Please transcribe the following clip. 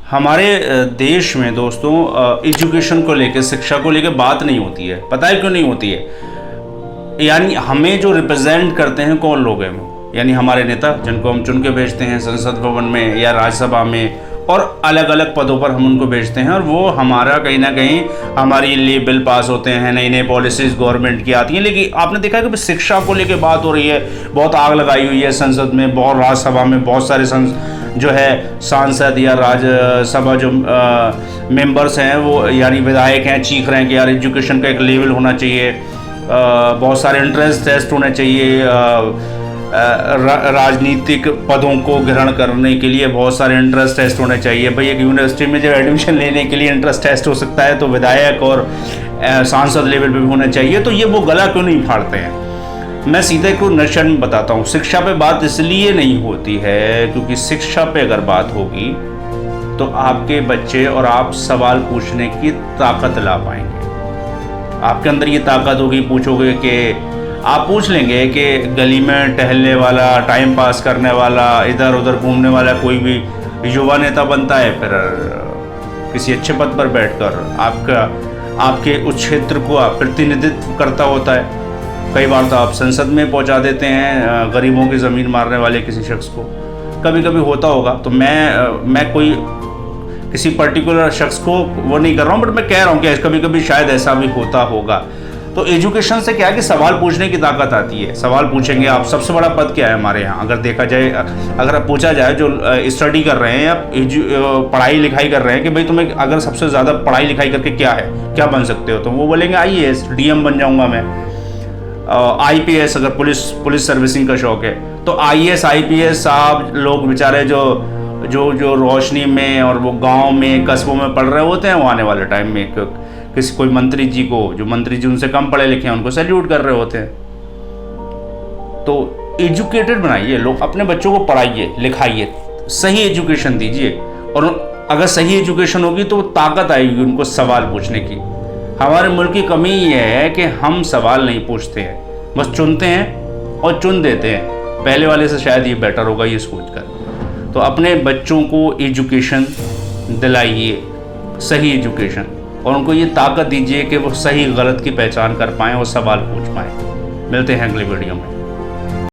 हमारे देश में दोस्तों एजुकेशन को लेकर, शिक्षा को लेकर बात नहीं होती है। पता है क्यों नहीं होती है? यानी हमें जो रिप्रेजेंट करते हैं कौन लोग हैं वो, यानी हमारे नेता जिनको हम चुन के भेजते हैं संसद भवन में या राज्यसभा में, और अलग अलग पदों पर हम उनको भेजते हैं, और वो हमारा कहीं ना कहीं हमारे लिए बिल पास होते हैं, नई नई पॉलिसीज़ गवर्नमेंट की आती हैं। लेकिन आपने देखा कि शिक्षा को लेकर बात हो रही है, बहुत आग लगाई हुई है संसद में, बहुत राज्यसभा में बहुत सारे जो है सांसद या राज्यसभा जो मेंबर्स हैं वो यानी विधायक हैं, चीख रहे हैं कि यार एजुकेशन का एक लेवल होना चाहिए, बहुत सारे एंट्रेंस टेस्ट होने चाहिए, राजनीतिक पदों को ग्रहण करने के लिए बहुत सारे एंट्रेंस टेस्ट होने चाहिए। भाई एक यूनिवर्सिटी में जब एडमिशन लेने के लिए एंट्रेंस टेस्ट हो सकता है तो विधायक और सांसद लेवल पे भी होना चाहिए। तो ये वो गला क्यों नहीं फाड़ते हैं? मैं सीधे को नशर में बताता हूँ, शिक्षा पे बात इसलिए नहीं होती है क्योंकि शिक्षा पे अगर बात होगी तो आपके बच्चे और आप सवाल पूछने की ताकत ला पाएंगे। आपके अंदर ये ताकत होगी, पूछोगे कि आप पूछ लेंगे कि गली में टहलने वाला, टाइम पास करने वाला, इधर उधर घूमने वाला कोई भी युवा नेता बनता है फिर किसी अच्छे पद पर बैठकर आपके उस क्षेत्र को प्रतिनिधित्व करता होता है। कई बार तो आप संसद में पहुंचा देते हैं गरीबों की ज़मीन मारने वाले किसी शख्स को, कभी कभी होता होगा। तो मैं कोई किसी पर्टिकुलर शख्स को वो नहीं कर रहा हूँ, बट मैं कह रहा हूँ कि कभी कभी शायद ऐसा भी होता होगा। तो एजुकेशन से क्या है कि सवाल पूछने की ताकत आती है। सवाल पूछेंगे आप, सबसे बड़ा पद क्या है हमारे यहाँ अगर देखा जाए, अगर आप पूछा जाए जो स्टडी कर रहे हैं या पढ़ाई लिखाई कर रहे हैं कि भाई तुम्हें अगर सबसे ज़्यादा पढ़ाई लिखाई करके क्या बन सकते हो, तो वो बोलेंगे IAS DM बन जाऊँगा मैं, IPS अगर पुलिस सर्विसिंग का शौक है तो IAS IPS साहब लोग बेचारे जो रोशनी में और वो गांव में कस्बों में पढ़ रहे होते हैं, वो आने वाले टाइम में किसी कोई मंत्री जी को, जो मंत्री जी उनसे कम पढ़े लिखे हैं, उनको सैल्यूट कर रहे होते हैं। तो एजुकेटेड बनाइए, लोग अपने बच्चों को पढ़ाइए लिखाइए, सही एजुकेशन दीजिए, और अगर सही एजुकेशन होगी तो ताकत आएगी उनको सवाल पूछने की। हमारे मुल्क की कमी ये है कि हम सवाल नहीं पूछते हैं, बस चुनते हैं और चुन देते हैं। पहले वाले से शायद ये बेटर होगा ये सोचकर। तो अपने बच्चों को एजुकेशन दिलाइए, सही एजुकेशन, और उनको ये ताकत दीजिए कि वो सही गलत की पहचान कर पाएँ और सवाल पूछ पाएँ। मिलते हैं अगले वीडियो में।